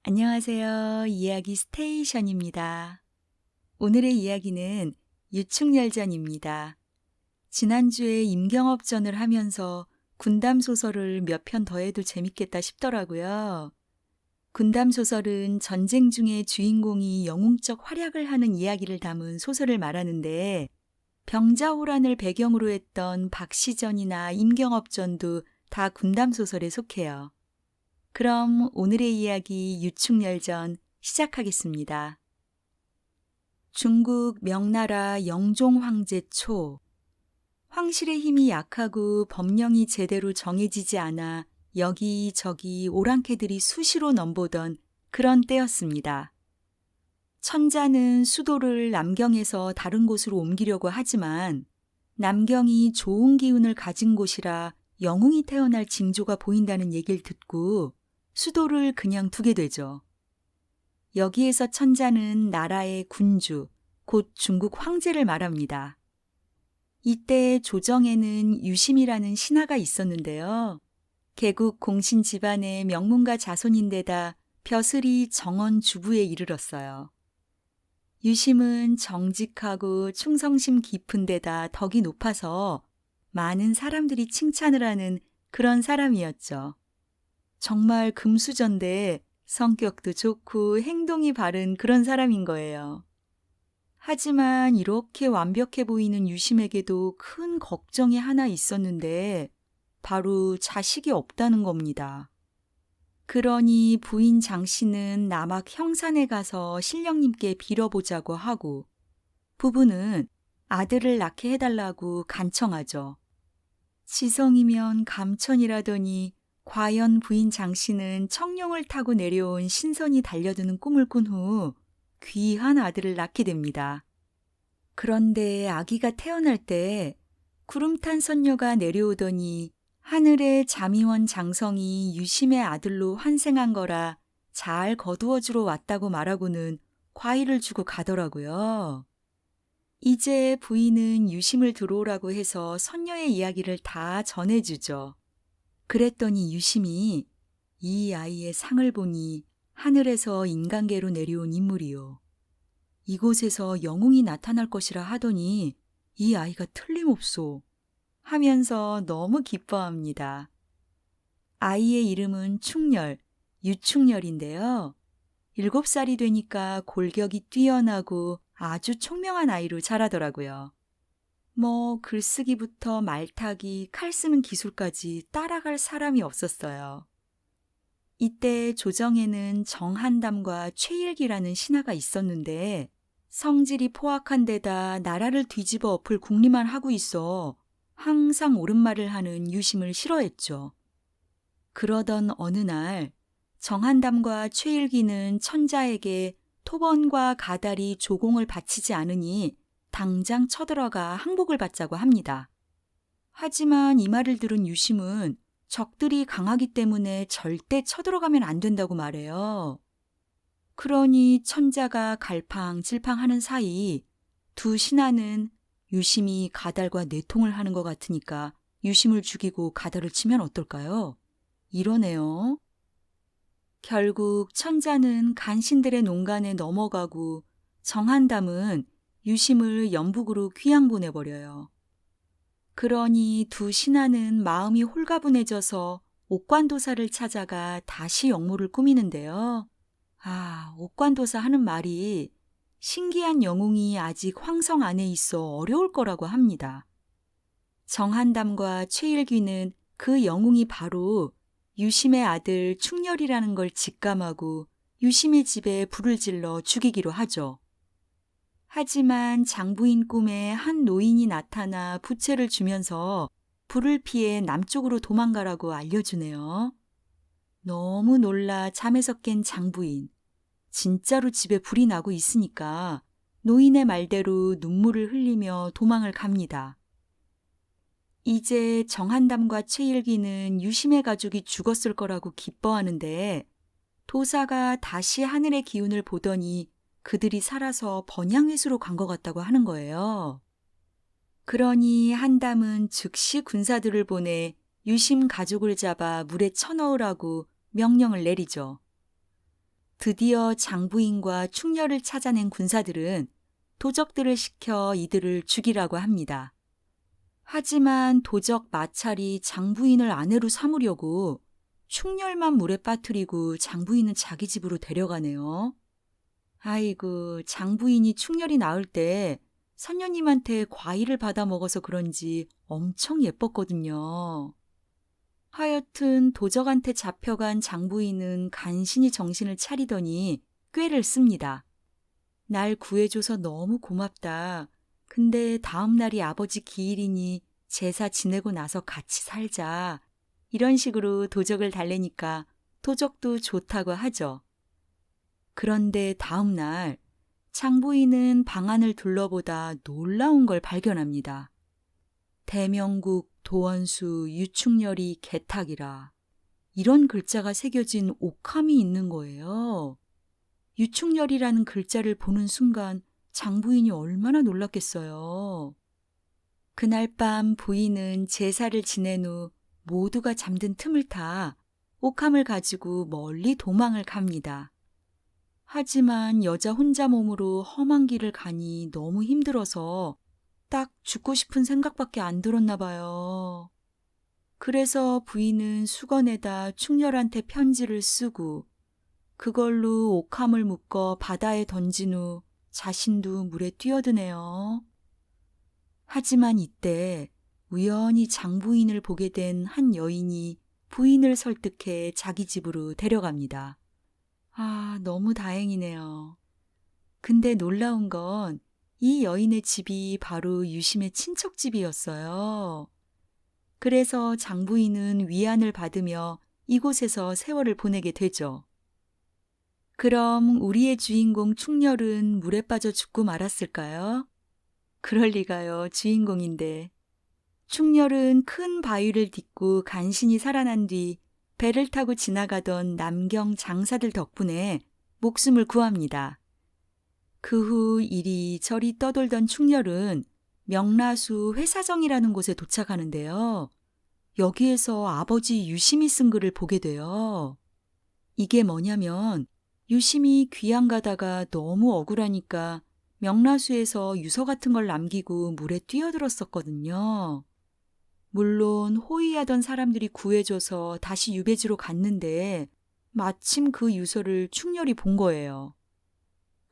안녕하세요. 이야기 스테이션입니다. 오늘의 이야기는 유충열전입니다. 지난주에 임경업전을 하면서 군담 소설을 몇 편 더해도 재밌겠다 싶더라고요. 군담 소설은 전쟁 중에 주인공이 영웅적 활약을 하는 이야기를 담은 소설을 말하는데 병자호란을 배경으로 했던 박시전이나 임경업전도 다 군담 소설에 속해요. 그럼 오늘의 이야기 유충열전 시작하겠습니다. 중국 명나라 영종 황제 초, 황실의 힘이 약하고 법령이 제대로 정해지지 않아 여기저기 오랑캐들이 수시로 넘보던 그런 때였습니다. 천자는 수도를 남경에서 다른 곳으로 옮기려고 하지만 남경이 좋은 기운을 가진 곳이라 영웅이 태어날 징조가 보인다는 얘기를 듣고 수도를 그냥 두게 되죠. 여기에서 천자는 나라의 군주, 곧 중국 황제를 말합니다. 이때 조정에는 유심이라는 신하가 있었는데요. 개국 공신 집안의 명문가 자손인데다 벼슬이 정원 주부에 이르렀어요. 유심은 정직하고 충성심 깊은 데다 덕이 높아서 많은 사람들이 칭찬을 하는 그런 사람이었죠. 정말 금수저인데 성격도 좋고 행동이 바른 그런 사람인 거예요. 하지만 이렇게 완벽해 보이는 유심에게도 큰 걱정이 하나 있었는데 바로 자식이 없다는 겁니다. 그러니 부인 장씨는 남학 형산에 가서 신령님께 빌어보자고 하고 부부는 아들을 낳게 해달라고 간청하죠. 지성이면 감천이라더니 과연 부인 장씨는 청룡을 타고 내려온 신선이 달려드는 꿈을 꾼 후 귀한 아들을 낳게 됩니다. 그런데 아기가 태어날 때 구름 탄 선녀가 내려오더니 하늘의 자미원 장성이 유심의 아들로 환생한 거라 잘 거두어주러 왔다고 말하고는 과일을 주고 가더라고요. 이제 부인은 유심을 들어오라고 해서 선녀의 이야기를 다 전해주죠. 그랬더니 유심이 이 아이의 상을 보니 하늘에서 인간계로 내려온 인물이요. 이곳에서 영웅이 나타날 것이라 하더니 이 아이가 틀림없소 하면서 너무 기뻐합니다. 아이의 이름은 충렬, 유충렬인데요. 7살이 되니까 골격이 뛰어나고 아주 총명한 아이로 자라더라고요. 글쓰기부터 말타기, 칼 쓰는 기술까지 따라갈 사람이 없었어요. 이때 조정에는 정한담과 최일기라는 신하가 있었는데 성질이 포악한 데다 나라를 뒤집어 엎을 궁리만 하고 있어 항상 옳은 말을 하는 유심을 싫어했죠. 그러던 어느 날 정한담과 최일기는 천자에게 토번과 가달이 조공을 바치지 않으니 당장 쳐들어가 항복을 받자고 합니다. 하지만 이 말을 들은 유심은 적들이 강하기 때문에 절대 쳐들어가면 안 된다고 말해요. 그러니 천자가 갈팡질팡하는 사이 두 신하는 유심이 가달과 내통을 하는 것 같으니까 유심을 죽이고 가달을 치면 어떨까요? 이러네요. 결국 천자는 간신들의 농간에 넘어가고 정한담은 유심을 연북으로 귀양 보내버려요. 그러니 두 신하는 마음이 홀가분해져서 옥관도사를 찾아가 다시 역모를 꾸미는데요. 옥관도사 하는 말이 신기한 영웅이 아직 황성 안에 있어 어려울 거라고 합니다. 정한담과 최일귀는 그 영웅이 바로 유심의 아들 충렬이라는 걸 직감하고 유심의 집에 불을 질러 죽이기로 하죠. 하지만 장부인 꿈에 한 노인이 나타나 부채를 주면서 불을 피해 남쪽으로 도망가라고 알려주네요. 너무 놀라 잠에서 깬 장부인. 진짜로 집에 불이 나고 있으니까 노인의 말대로 눈물을 흘리며 도망을 갑니다. 이제 정한담과 최일기는 유심의 가족이 죽었을 거라고 기뻐하는데 도사가 다시 하늘의 기운을 보더니 그들이 살아서 번양회수로 간 것 같다고 하는 거예요. 그러니 한담은 즉시 군사들을 보내 유심 가족을 잡아 물에 쳐넣으라고 명령을 내리죠. 드디어 장부인과 충녀를 찾아낸 군사들은 도적들을 시켜 이들을 죽이라고 합니다. 하지만 도적 마찰이 장부인을 아내로 삼으려고 충렬만 물에 빠뜨리고 장부인은 자기 집으로 데려가네요. 아이고, 장부인이 충렬이 나을 때 선녀님한테 과일을 받아 먹어서 그런지 엄청 예뻤거든요. 하여튼 도적한테 잡혀간 장부인은 간신히 정신을 차리더니 꾀를 씁니다. 날 구해줘서 너무 고맙다. 근데 다음 날이 아버지 기일이니 제사 지내고 나서 같이 살자. 이런 식으로 도적을 달래니까 도적도 좋다고 하죠. 그런데 다음 날 장부인은 방 안을 둘러보다 놀라운 걸 발견합니다. 대명국 도원수 유충렬이 개탁이라 이런 글자가 새겨진 옥함이 있는 거예요. 유충렬이라는 글자를 보는 순간 장부인이 얼마나 놀랐겠어요. 그날 밤 부인은 제사를 지낸 후 모두가 잠든 틈을 타 옥함을 가지고 멀리 도망을 갑니다. 하지만 여자 혼자 몸으로 험한 길을 가니 너무 힘들어서 딱 죽고 싶은 생각밖에 안 들었나 봐요. 그래서 부인은 수건에다 충렬한테 편지를 쓰고 그걸로 옥함을 묶어 바다에 던진 후 자신도 물에 뛰어드네요. 하지만 이때 우연히 장부인을 보게 된 한 여인이 부인을 설득해 자기 집으로 데려갑니다. 아, 너무 다행이네요. 근데 놀라운 건 이 여인의 집이 바로 유심의 친척집이었어요. 그래서 장부인은 위안을 받으며 이곳에서 세월을 보내게 되죠. 그럼 우리의 주인공 충렬은 물에 빠져 죽고 말았을까요? 그럴 리가요, 주인공인데. 충렬은 큰 바위를 딛고 간신히 살아난 뒤 배를 타고 지나가던 남경 장사들 덕분에 목숨을 구합니다. 그 후 이리저리 떠돌던 충렬은 명라수 회사정이라는 곳에 도착하는데요. 여기에서 아버지 유심히 쓴 글을 보게 돼요. 이게 뭐냐면 유심히 귀양 가다가 너무 억울하니까 명라수에서 유서 같은 걸 남기고 물에 뛰어들었었거든요. 물론 호위하던 사람들이 구해줘서 다시 유배지로 갔는데 마침 그 유서를 충렬이 본 거예요.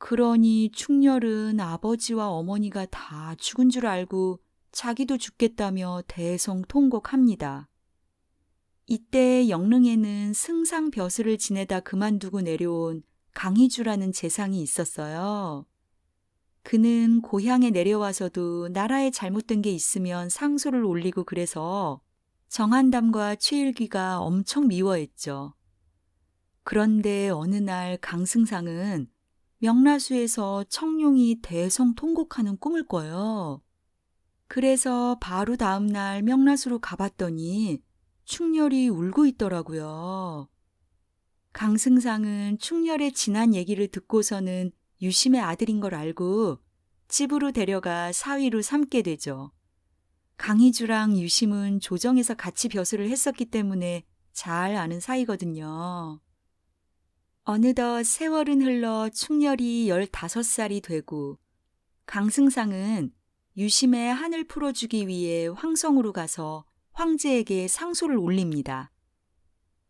그러니 충렬은 아버지와 어머니가 다 죽은 줄 알고 자기도 죽겠다며 대성통곡합니다. 이때 영릉에는 승상 벼슬을 지내다 그만두고 내려온 강희주라는 재상이 있었어요. 그는 고향에 내려와서도 나라에 잘못된 게 있으면 상소를 올리고 그래서 정한담과 최일귀가 엄청 미워했죠. 그런데 어느 날 강승상은 명라수에서 청룡이 대성통곡하는 꿈을 꿔요. 그래서 바로 다음 날 명라수로 가봤더니 충렬이 울고 있더라고요. 강승상은 충렬의 지난 얘기를 듣고서는 유심의 아들인 걸 알고 집으로 데려가 사위로 삼게 되죠. 강희주랑 유심은 조정에서 같이 벼슬을 했었기 때문에 잘 아는 사이거든요. 어느덧 세월은 흘러 충렬이 15살이 되고 강승상은 유심의 한을 풀어주기 위해 황성으로 가서 황제에게 상소를 올립니다.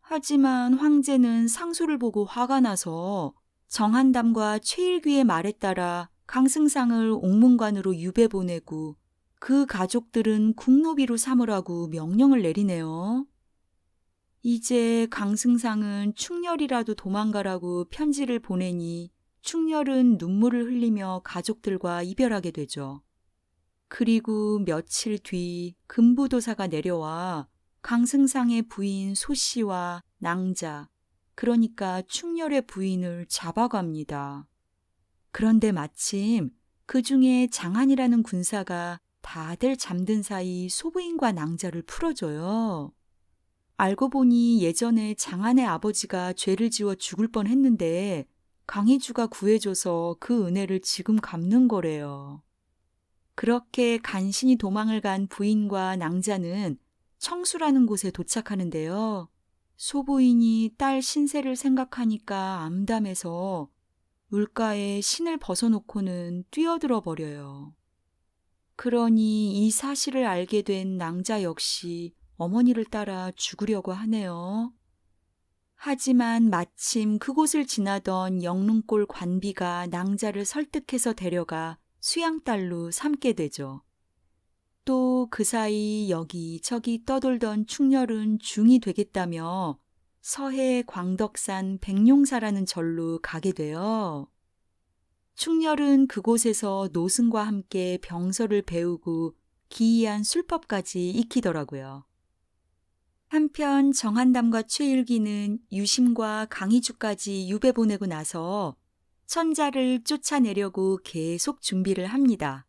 하지만 황제는 상소를 보고 화가 나서 정한담과 최일귀의 말에 따라 강승상을 옥문관으로 유배 보내고 그 가족들은 국노비로 삼으라고 명령을 내리네요. 이제 강승상은 충렬이라도 도망가라고 편지를 보내니 충렬은 눈물을 흘리며 가족들과 이별하게 되죠. 그리고 며칠 뒤 금부도사가 내려와 강승상의 부인 소씨와 낭자, 그러니까 충렬의 부인을 잡아갑니다. 그런데 마침 그 중에 장한이라는 군사가 다들 잠든 사이 소부인과 낭자를 풀어줘요. 알고 보니 예전에 장한의 아버지가 죄를 지어 죽을 뻔했는데 강희주가 구해줘서 그 은혜를 지금 갚는 거래요. 그렇게 간신히 도망을 간 부인과 낭자는 청수라는 곳에 도착하는데요. 소부인이 딸 신세를 생각하니까 암담해서 물가에 신을 벗어놓고는 뛰어들어 버려요. 그러니 이 사실을 알게 된 낭자 역시 어머니를 따라 죽으려고 하네요. 하지만 마침 그곳을 지나던 영릉골 관비가 낭자를 설득해서 데려가 수양딸로 삼게 되죠. 또 그 사이 여기저기 떠돌던 충렬은 중이 되겠다며 서해 광덕산 백룡사라는 절로 가게 돼요. 충렬은 그곳에서 노승과 함께 병서를 배우고 기이한 술법까지 익히더라고요. 한편 정한담과 최일기는 유심과 강희주까지 유배 보내고 나서 천자를 쫓아내려고 계속 준비를 합니다.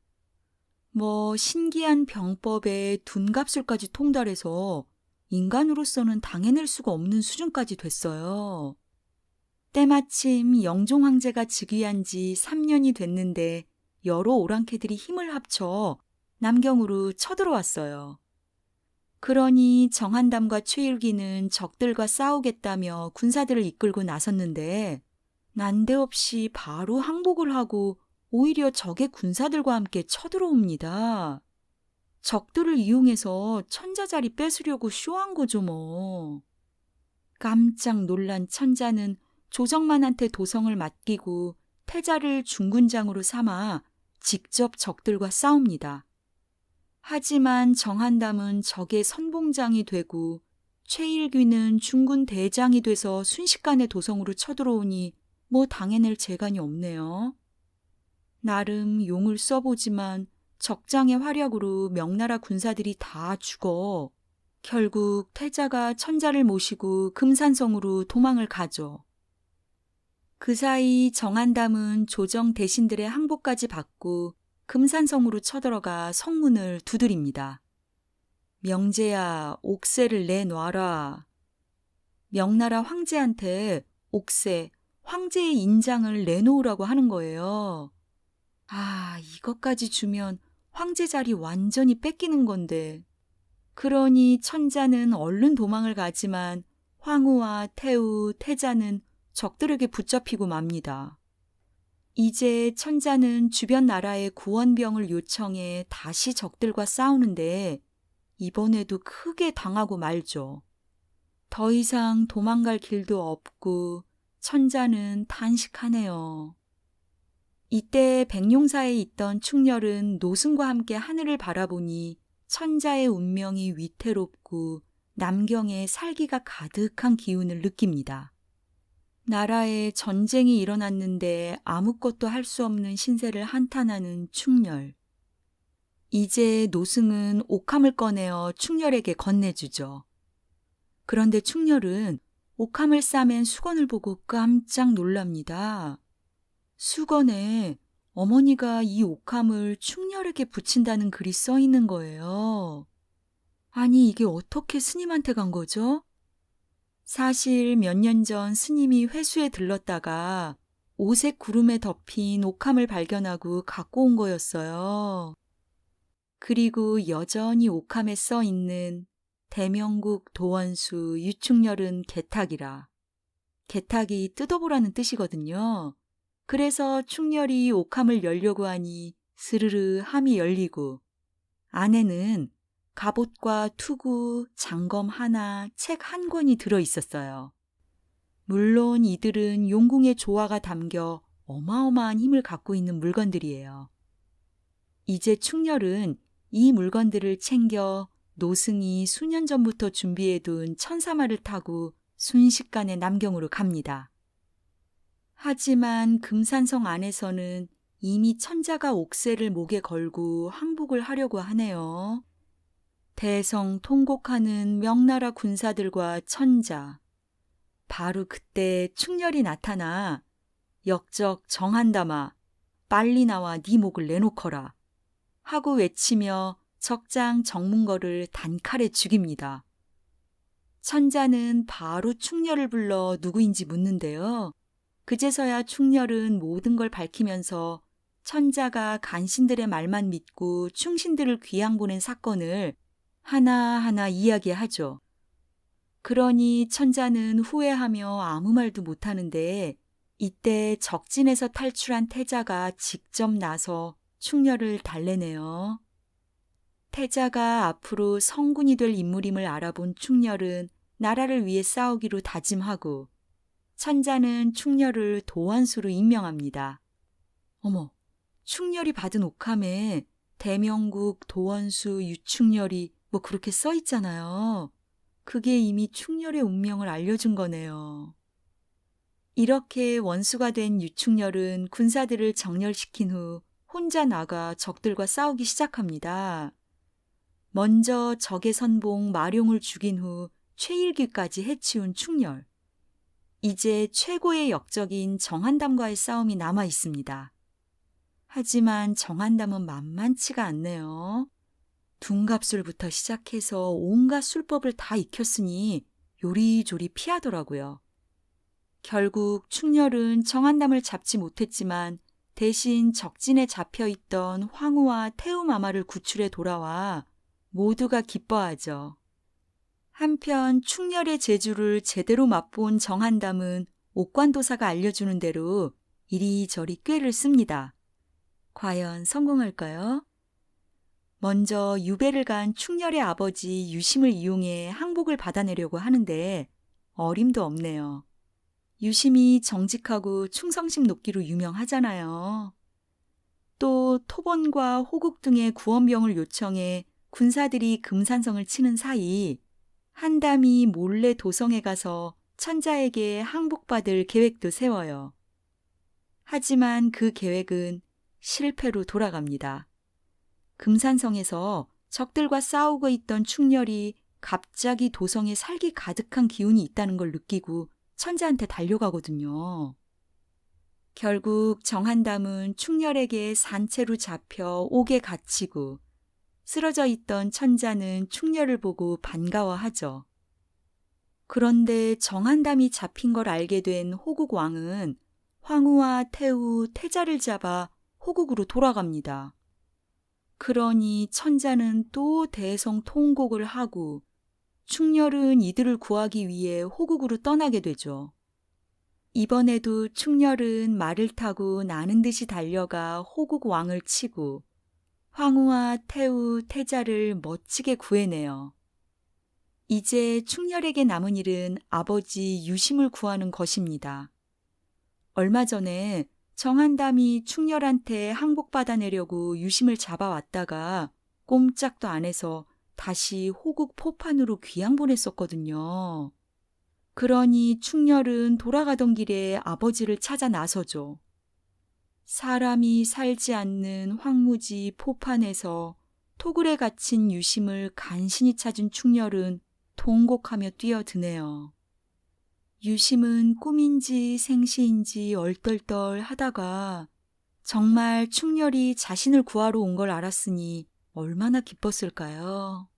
신기한 병법에 둔갑술까지 통달해서 인간으로서는 당해낼 수가 없는 수준까지 됐어요. 때마침 영종 황제가 즉위한 지 3년이 됐는데 여러 오랑캐들이 힘을 합쳐 남경으로 쳐들어왔어요. 그러니 정한담과 최일기는 적들과 싸우겠다며 군사들을 이끌고 나섰는데 난데없이 바로 항복을 하고 오히려 적의 군사들과 함께 쳐들어옵니다. 적들을 이용해서 천자 자리 뺏으려고 쇼한 거죠 뭐. 깜짝 놀란 천자는 조정만한테 도성을 맡기고 태자를 중군장으로 삼아 직접 적들과 싸웁니다. 하지만 정한담은 적의 선봉장이 되고 최일귀는 중군 대장이 돼서 순식간에 도성으로 쳐들어오니 당해낼 재간이 없네요. 나름 용을 써보지만 적장의 활약으로 명나라 군사들이 다 죽어 결국 태자가 천자를 모시고 금산성으로 도망을 가죠. 그 사이 정한담은 조정 대신들의 항복까지 받고 금산성으로 쳐들어가 성문을 두드립니다. 명제야, 옥새를 내놔라. 명나라 황제한테 옥새, 황제의 인장을 내놓으라고 하는 거예요. 이것까지 주면 황제 자리 완전히 뺏기는 건데. 그러니 천자는 얼른 도망을 가지만 황후와 태우, 태자는 적들에게 붙잡히고 맙니다. 이제 천자는 주변 나라의 구원병을 요청해 다시 적들과 싸우는데 이번에도 크게 당하고 말죠. 더 이상 도망갈 길도 없고 천자는 탄식하네요. 이때 백룡사에 있던 충렬은 노승과 함께 하늘을 바라보니 천자의 운명이 위태롭고 남경에 살기가 가득한 기운을 느낍니다. 나라에 전쟁이 일어났는데 아무것도 할 수 없는 신세를 한탄하는 충렬. 이제 노승은 옥함을 꺼내어 충렬에게 건네주죠. 그런데 충렬은 옥함을 싸맨 수건을 보고 깜짝 놀랍니다. 수건에 어머니가 이 옥함을 충렬에게 붙인다는 글이 써 있는 거예요. 아니, 이게 어떻게 스님한테 간 거죠? 사실 몇 년 전 스님이 회수에 들렀다가 오색 구름에 덮인 옥함을 발견하고 갖고 온 거였어요. 그리고 여전히 옥함에 써 있는 대명국 도원수 유충렬은 개탁이라. 개탁이 뜯어보라는 뜻이거든요. 그래서 충렬이 옥함을 열려고 하니 스르르 함이 열리고 안에는 갑옷과 투구, 장검 하나, 책 한 권이 들어 있었어요. 물론 이들은 용궁의 조화가 담겨 어마어마한 힘을 갖고 있는 물건들이에요. 이제 충렬은 이 물건들을 챙겨 노승이 수년 전부터 준비해둔 천사말을 타고 순식간에 남경으로 갑니다. 하지만 금산성 안에서는 이미 천자가 옥새를 목에 걸고 항복을 하려고 하네요. 대성통곡하는 명나라 군사들과 천자. 바로 그때 충렬이 나타나 역적 정한담아 빨리 나와 네 목을 내놓거라 하고 외치며 적장 정문거를 단칼에 죽입니다. 천자는 바로 충렬을 불러 누구인지 묻는데요. 그제서야 충렬은 모든 걸 밝히면서 천자가 간신들의 말만 믿고 충신들을 귀양 보낸 사건을 하나하나 이야기하죠. 그러니 천자는 후회하며 아무 말도 못하는데 이때 적진에서 탈출한 태자가 직접 나서 충렬을 달래네요. 태자가 앞으로 성군이 될 인물임을 알아본 충렬은 나라를 위해 싸우기로 다짐하고 천자는 충렬을 도원수로 임명합니다. 어머, 충렬이 받은 옥함에 대명국 도원수 유충렬이 뭐 그렇게 써 있잖아요. 그게 이미 충렬의 운명을 알려준 거네요. 이렇게 원수가 된 유충렬은 군사들을 정렬시킨 후 혼자 나가 적들과 싸우기 시작합니다. 먼저 적의 선봉 마룡을 죽인 후 최일귀까지 해치운 충렬. 이제 최고의 역적인 정한담과의 싸움이 남아 있습니다. 하지만 정한담은 만만치가 않네요. 둔갑술부터 시작해서 온갖 술법을 다 익혔으니 요리조리 피하더라고요. 결국 충렬은 정한담을 잡지 못했지만 대신 적진에 잡혀있던 황후와 태우마마를 구출해 돌아와 모두가 기뻐하죠. 한편 충렬의 재주를 제대로 맛본 정한담은 옥관도사가 알려주는 대로 이리저리 꾀를 씁니다. 과연 성공할까요? 먼저 유배를 간 충렬의 아버지 유심을 이용해 항복을 받아내려고 하는데 어림도 없네요. 유심이 정직하고 충성심 높기로 유명하잖아요. 또 토본과 호국 등의 구원병을 요청해 군사들이 금산성을 치는 사이 한담이 몰래 도성에 가서 천자에게 항복받을 계획도 세워요. 하지만 그 계획은 실패로 돌아갑니다. 금산성에서 적들과 싸우고 있던 충렬이 갑자기 도성에 살기 가득한 기운이 있다는 걸 느끼고 천자한테 달려가거든요. 결국 정한담은 충렬에게 산채로 잡혀 옥에 갇히고 쓰러져 있던 천자는 충렬을 보고 반가워하죠. 그런데 정한담이 잡힌 걸 알게 된 호국 왕은 황후와 태후, 태자를 잡아 호국으로 돌아갑니다. 그러니 천자는 또 대성통곡을 하고 충렬은 이들을 구하기 위해 호국으로 떠나게 되죠. 이번에도 충렬은 말을 타고 나는 듯이 달려가 호국 왕을 치고 황후와 태후, 태자를 멋지게 구해내요. 이제 충렬에게 남은 일은 아버지 유심을 구하는 것입니다. 얼마 전에 정한담이 충렬한테 항복받아내려고 유심을 잡아왔다가 꼼짝도 안 해서 다시 호국 포판으로 귀양 보냈었거든요. 그러니 충렬은 돌아가던 길에 아버지를 찾아 나서죠. 사람이 살지 않는 황무지 포판에서 토굴에 갇힌 유심을 간신히 찾은 충렬은 통곡하며 뛰어드네요. 유심은 꿈인지 생시인지 얼떨떨 하다가 정말 충렬이 자신을 구하러 온 걸 알았으니 얼마나 기뻤을까요?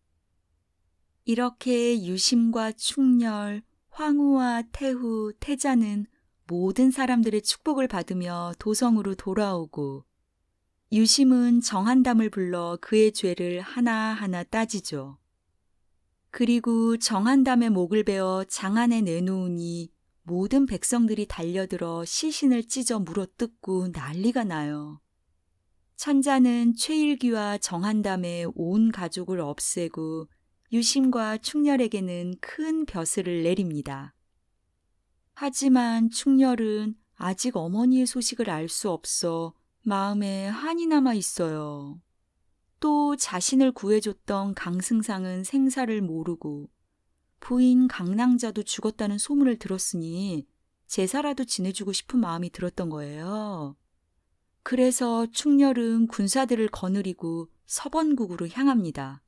이렇게 유심과 충렬, 황후와 태후, 태자는 모든 사람들의 축복을 받으며 도성으로 돌아오고 유심은 정한담을 불러 그의 죄를 하나하나 따지죠. 그리고 정한담의 목을 베어 장안에 내놓으니 모든 백성들이 달려들어 시신을 찢어 물어뜯고 난리가 나요. 천자는 최일귀와 정한담의 온 가족을 없애고 유심과 충렬에게는 큰 벼슬을 내립니다. 하지만 충렬은 아직 어머니의 소식을 알 수 없어 마음에 한이 남아 있어요. 또 자신을 구해줬던 강승상은 생사를 모르고 부인 강낭자도 죽었다는 소문을 들었으니 제사라도 지내주고 싶은 마음이 들었던 거예요. 그래서 충렬은 군사들을 거느리고 서번국으로 향합니다.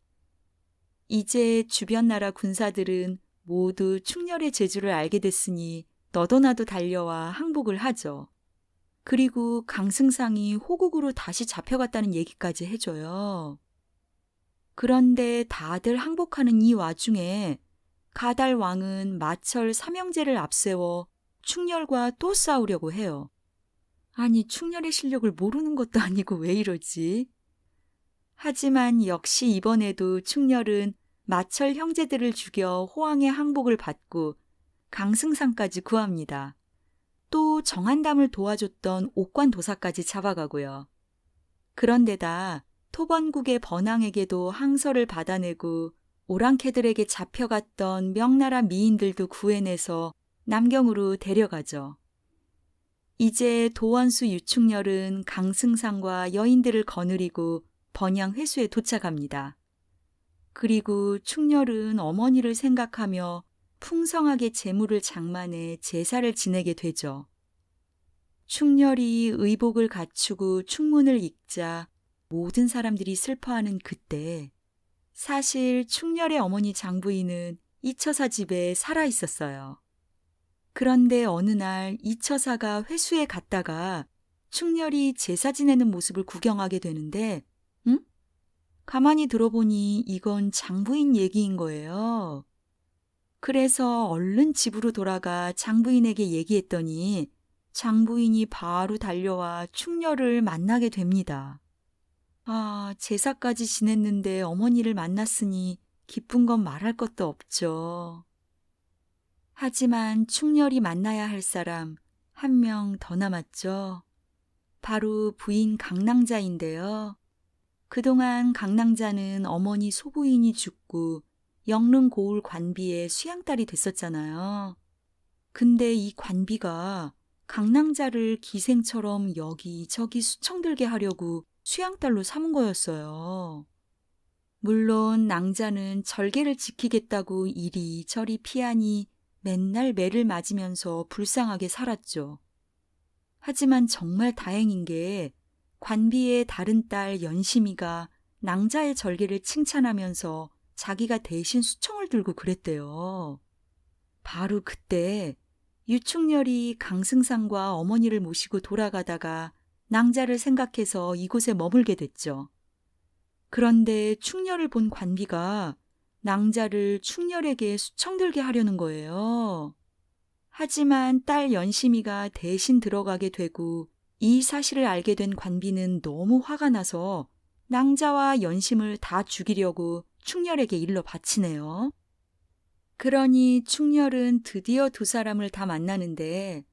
이제 주변 나라 군사들은 모두 충렬의 재주를 알게 됐으니 너도나도 달려와 항복을 하죠. 그리고 강승상이 호국으로 다시 잡혀갔다는 얘기까지 해줘요. 그런데 다들 항복하는 이 와중에 가달 왕은 마철 삼형제를 앞세워 충렬과 또 싸우려고 해요. 아니, 충렬의 실력을 모르는 것도 아니고 왜 이러지? 하지만 역시 이번에도 충렬은 마철 형제들을 죽여 호황의 항복을 받고 강승상까지 구합니다. 또 정한담을 도와줬던 옥관 도사까지 잡아가고요. 그런데다 토번국의 번항에게도 항서를 받아내고 오랑캐들에게 잡혀갔던 명나라 미인들도 구해내서 남경으로 데려가죠. 이제 도원수 유충렬은 강승상과 여인들을 거느리고 번양 회수에 도착합니다. 그리고 충렬은 어머니를 생각하며 풍성하게 제물을 장만해 제사를 지내게 되죠. 충렬이 의복을 갖추고 충문을 읽자 모든 사람들이 슬퍼하는 그때 사실 충렬의 어머니 장부인은 이처사 집에 살아 있었어요. 그런데 어느 날 이처사가 회수에 갔다가 충렬이 제사 지내는 모습을 구경하게 되는데 가만히 들어보니 이건 장부인 얘기인 거예요. 그래서 얼른 집으로 돌아가 장부인에게 얘기했더니 장부인이 바로 달려와 충렬을 만나게 됩니다. 아, 제사까지 지냈는데 어머니를 만났으니 기쁜 건 말할 것도 없죠. 하지만 충렬이 만나야 할 사람 한 명 더 남았죠. 바로 부인 강낭자인데요. 그동안 강낭자는 어머니 소부인이 죽고 영릉 고을 관비의 수양딸이 됐었잖아요. 근데 이 관비가 강낭자를 기생처럼 여기저기 수청들게 하려고 수양딸로 삼은 거였어요. 물론 낭자는 절개를 지키겠다고 이리저리 피하니 맨날 매를 맞으면서 불쌍하게 살았죠. 하지만 정말 다행인 게 관비의 다른 딸 연심이가 낭자의 절개를 칭찬하면서 자기가 대신 수청을 들고 그랬대요. 바로 그때 유충렬이 강승상과 어머니를 모시고 돌아가다가 낭자를 생각해서 이곳에 머물게 됐죠. 그런데 충렬을 본 관비가 낭자를 충렬에게 수청들게 하려는 거예요. 하지만 딸 연심이가 대신 들어가게 되고 이 사실을 알게 된 관비는 너무 화가 나서 낭자와 연심을 다 죽이려고 충렬에게 일러 바치네요. 그러니 충렬은 드디어 두 사람을 다 만나는데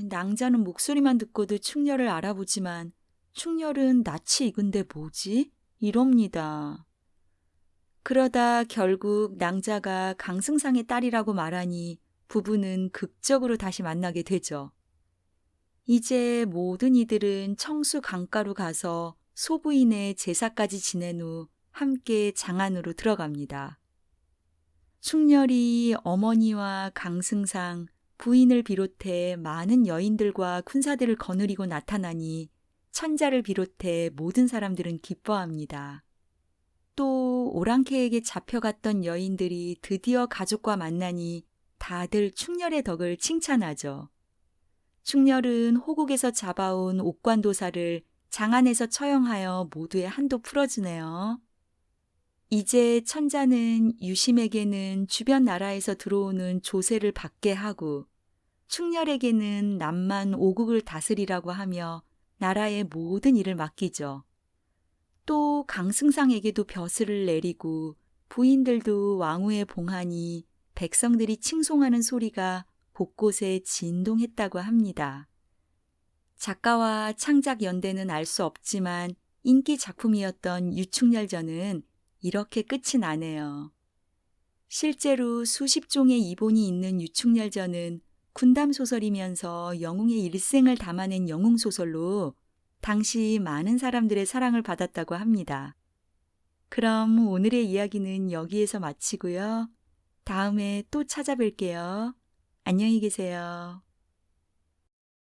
낭자는 목소리만 듣고도 충렬을 알아보지만 충렬은 낯이 익은데 뭐지? 이럽니다. 그러다 결국 낭자가 강승상의 딸이라고 말하니 부부는 극적으로 다시 만나게 되죠. 이제 모든 이들은 청수 강가로 가서 소부인의 제사까지 지낸 후 함께 장안으로 들어갑니다. 충렬이 어머니와 강승상, 부인을 비롯해 많은 여인들과 군사들을 거느리고 나타나니 천자를 비롯해 모든 사람들은 기뻐합니다. 또 오랑캐에게 잡혀갔던 여인들이 드디어 가족과 만나니 다들 충렬의 덕을 칭찬하죠. 충렬은 호국에서 잡아온 옥관도사를 장안에서 처형하여 모두의 한도 풀어주네요. 이제 천자는 유심에게는 주변 나라에서 들어오는 조세를 받게 하고 충렬에게는 남만 5국을 다스리라고 하며 나라의 모든 일을 맡기죠. 또 강승상에게도 벼슬을 내리고 부인들도 왕후에 봉하니 백성들이 칭송하는 소리가 곳곳에 진동했다고 합니다. 작가와 창작 연대는 알 수 없지만 인기 작품이었던 유충렬전은 이렇게 끝이 나네요. 실제로 수십 종의 이본이 있는 유충렬전은 군담소설이면서 영웅의 일생을 담아낸 영웅소설로 당시 많은 사람들의 사랑을 받았다고 합니다. 그럼 오늘의 이야기는 여기에서 마치고요. 다음에 또 찾아뵐게요. 안녕히 계세요.